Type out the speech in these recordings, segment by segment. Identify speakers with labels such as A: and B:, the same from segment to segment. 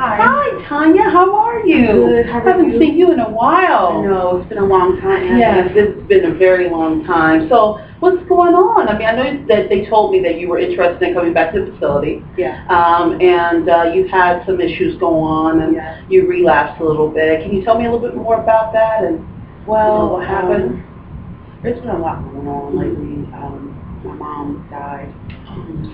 A: Hi.
B: Hi, Tanya. How are you?
A: Good. How are you?
B: I haven't seen you in a while.
A: No, it's been a long time.
B: Yes, it's been a very long time. So what's going on? I mean, I know that they told me that you were interested in coming back to the facility.
A: Yeah.
B: And you had some issues go on, and you relapsed a little bit. Can you tell me a little bit more about that and what happened?
A: There's been a lot going on lately. My mom died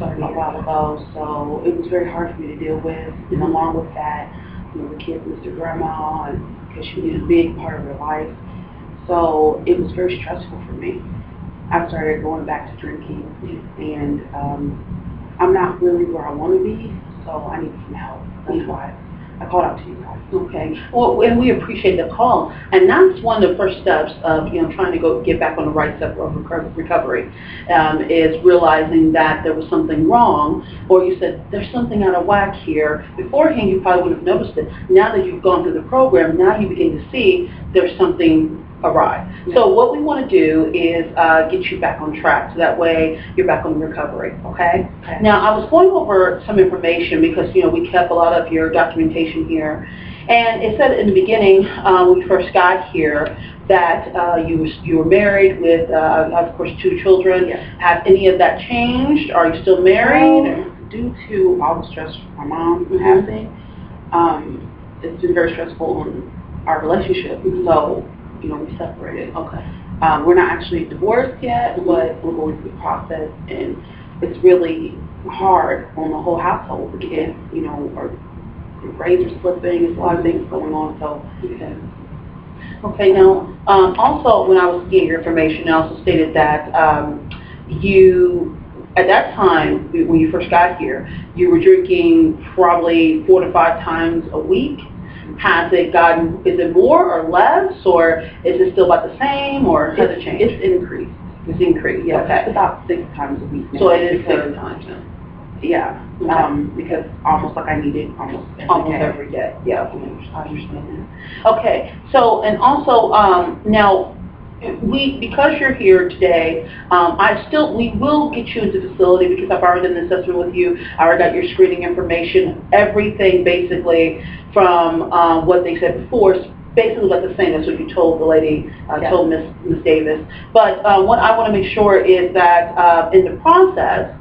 A: a while ago, so it was very hard for me to deal with. And along with that, the kids missed their grandma, and because she was a big part of their life. So it was very stressful for me. I started going back to drinking, and I'm not really where I want to be, so I need some help. That's why I called out to you guys.
B: Okay. Well, and we appreciate the call, and that's one of the first steps of trying to get back on the right step of recovery, is realizing that there was something wrong, or you said there's something out of whack here. Beforehand, you probably would have noticed it. Now that you've gone through the program, now you begin to see there's something awry. So what we want to do is get you back on track, so that way you're back on recovery, okay? Now, I was going over some information because, we kept a lot of your documentation here, and it said in the beginning, when you first got here, that you were married with, of course, 2 children. Have any of that changed? Are you still married?
A: Due to all the stress my mom passing, it's been very stressful on our relationship, so we separated.
B: Okay.
A: We're not actually divorced yet, but we're going through the process, and it's really hard on the whole household. The kids, our grades are slipping. There's a lot of things going on. So,
B: Okay. Now, also, when I was getting your information, I also stated that you, at that time, when you first got here, you were drinking probably 4 to 5 times a week. Has it gotten, is it more or less, or is it still about the same, or has it changed?
A: It's increased.
B: It's increased,
A: Yeah,
B: okay.
A: It's about 6 times a week now.
B: So it is 6 times now?
A: Yeah, because almost like I need it almost
B: every day. Yeah, I understand that. Okay, so, and also, now, because you're here today, we will get you into the facility because I've already done an assessment with you. I already got your screening information, everything basically from what they said before. Basically about the same as what you told the lady, told Miss Davis. But what I want to make sure is that in the process,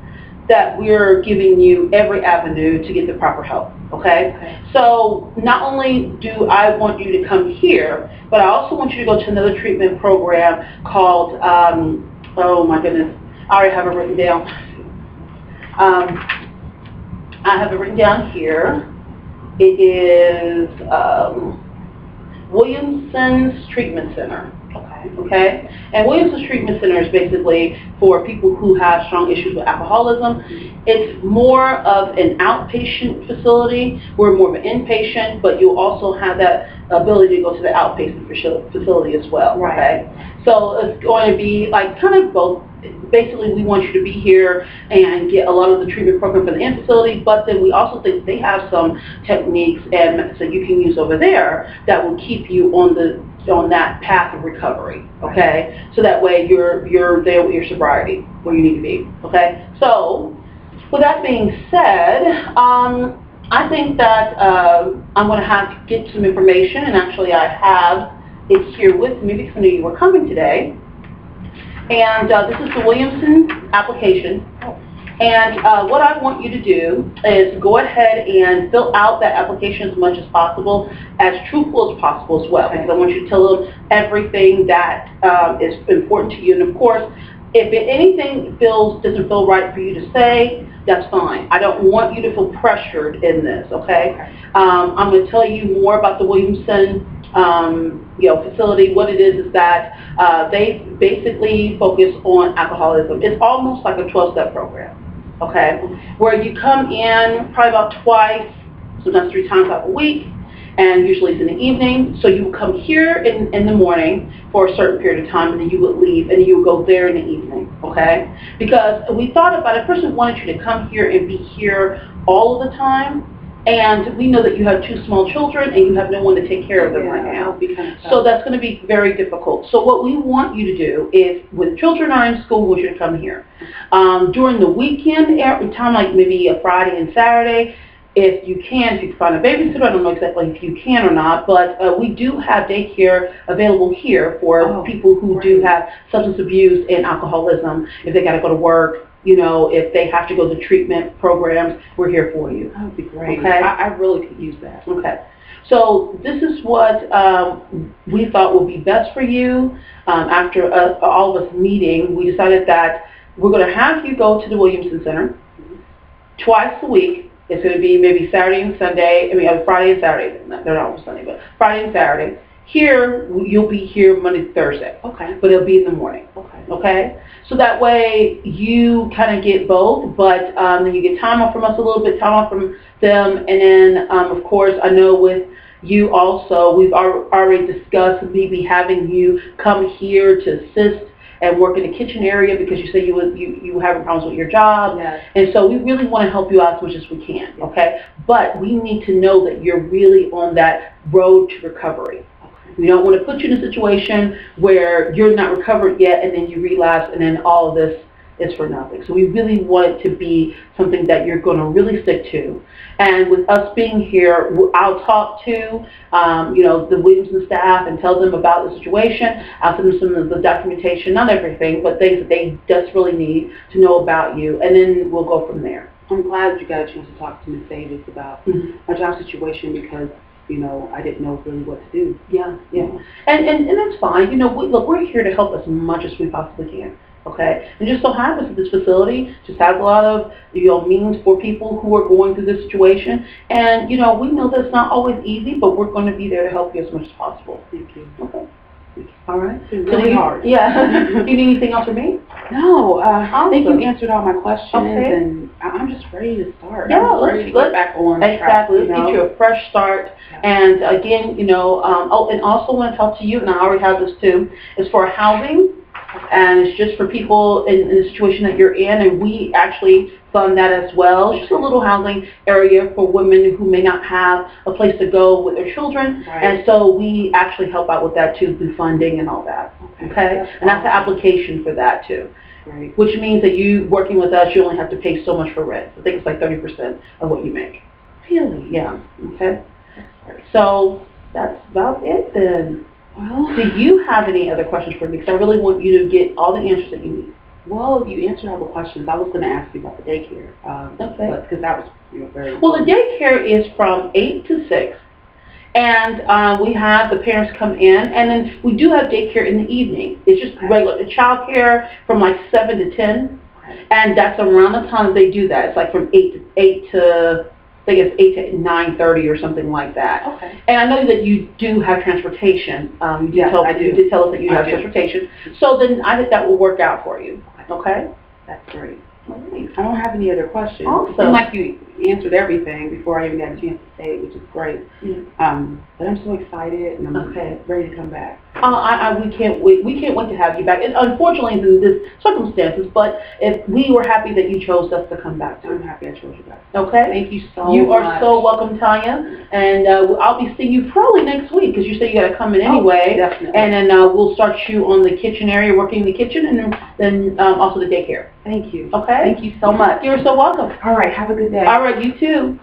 B: that we're giving you every avenue to get the proper help, okay? So not only do I want you to come here, but I also want you to go to another treatment program called, oh my goodness, I already have it written down. I have it written down here. It is Williamson's Treatment Center. Okay? And Williamson's Treatment Center is basically for people who have strong issues with alcoholism. It's more of an outpatient facility. We're more of an inpatient, but you'll also have that ability to go to the outpatient facility as well. Okay? So it's going to be like kind of both. Basically, we want you to be here and get a lot of the treatment program for the in facility, but then we also think they have some techniques and methods that you can use over there that will keep you on that path of recovery, okay? So that way you're there with your sobriety where you need to be, okay? So, with that being said, I think that I'm going to have to get some information, and actually I have it here with me because I knew you were coming today. And this is the Williamson application. And what I want you to do is go ahead and fill out that application as much as possible, as truthful as possible as well, because I want you to tell them everything that is important to you. And of course, if anything doesn't feel right for you to say, that's fine. I don't want you to feel pressured in this, okay? I'm going to tell you more about the Williamson facility. What it is that they basically focus on alcoholism. It's almost like a 12-step program, okay, where you come in probably about twice, sometimes 3 times out a week, and usually it's in the evening. So you would come here in the morning for a certain period of time, and then you would leave, and you would go there in the evening, okay? Because we thought about it, a person wanted you to come here and be here all of the time, and we know that you have 2 small children and you have no one to take care of them right now. So that's going to be very difficult. So what we want you to do is, when children are in school, we want you to come here. During the weekend time, like maybe a Friday and Saturday, if you can find a babysitter. I don't know exactly if you can or not, but we do have daycare available here for people who do have substance abuse and alcoholism. If they got to go to work, you know, if they have to go to treatment programs, we're here for you.
A: That would be great.
B: Okay?
A: I really could use that.
B: Okay. So this is what we thought would be best for you. After all of us meeting, we decided that we're going to have you go to the Williamson Center twice a week. It's going to be maybe Saturday and Sunday. I mean, Friday and Saturday. They're not on Sunday, but Friday and Saturday. Here, you'll be here Monday to Thursday.
A: Okay.
B: But it'll be in the morning.
A: Okay.
B: Okay? So that way, you kind of get both, but then you get time off from us a little bit, time off from them, and then, of course, I know with you also, we've already discussed maybe having you come here to assist and work in the kitchen area because you say you were having problems with your job.
A: Yes.
B: And so we really want to help you out as much as we can, okay? But we need to know that you're really on that road to recovery. Okay. We don't want to put you in a situation where you're not recovered yet and then you relapse and then all of this is for nothing. So we really want it to be something that you're going to really stick to. And with us being here, I'll talk to, you know, the Williamson staff and tell them about the situation. I'll send them some of the documentation, not everything, but things that they desperately need to know about you. And then we'll go from there.
A: I'm glad you got a chance to talk to Ms. Davis about my job situation because, you know, I didn't know really what to do.
B: Yeah, yeah. And that's fine. You know, look, we're here to help as much as we possibly can. Okay, and just so happens that this facility just has a lot of, you know, means for people who are going through this situation. And, you know, we know that's not always easy, but we're going to be there to help you as much as possible.
A: Thank you.
B: Okay. All right.
A: It's really hard.
B: Yeah. Do you need anything else from me?
A: No, I think you answered all my questions, and I'm just ready to start.
B: Yeah,
A: let's get back on track.
B: Exactly. Let's get you a fresh start. Yeah. And again, you know, and also want to talk to you, and I already have this too, is for housing. And it's just for people in the situation that you're in, and we actually fund that as well. Just a little housing area for women who may not have a place to go with their children, and so we actually help out with that too, through funding and all that. Okay? And that's the application for that too.
A: Right.
B: Which means that you working with us, you only have to pay so much for rent. I think it's like 30% of what you make.
A: Really?
B: Yeah. Okay. So that's about it then.
A: Well,
B: do you have any other questions for me? Because I really want you to get all the answers that you need.
A: Well, you answered all the questions. I was going to ask you about the daycare.
B: Okay.
A: Because that was, you know, very
B: well, the daycare is from 8 to 6. And we have the parents come in. And then we do have daycare in the evening. It's just regular child care from like 7 to 10. And that's around the time they do that. It's like from 8 to I think it's 8 to 9:30 or something like that.
A: Okay.
B: And I know that you do have transportation. You did tell us that you have transportation. So then I think that will work out for you. Okay?
A: That's great.
B: All right.
A: I don't have any other questions.
B: Awesome.
A: It seemed like you answered everything before I even got a chance to say it, which is great. But I'm so excited and I'm ready to come back.
B: We can't wait. We can't wait to have you back. And unfortunately, in this circumstances, but if we were happy that you chose us to come back.
A: I'm happy I chose you guys.
B: Okay.
A: Thank you so much.
B: You are so welcome, Tanya. And I'll be seeing you probably next week because you said you got to come in anyway.
A: Definitely.
B: And then we'll start you on the kitchen area, working in the kitchen, and then also the daycare.
A: Thank you.
B: Okay.
A: Thank you so much.
B: You're so welcome.
A: All right. Have a good day.
B: All right. You too.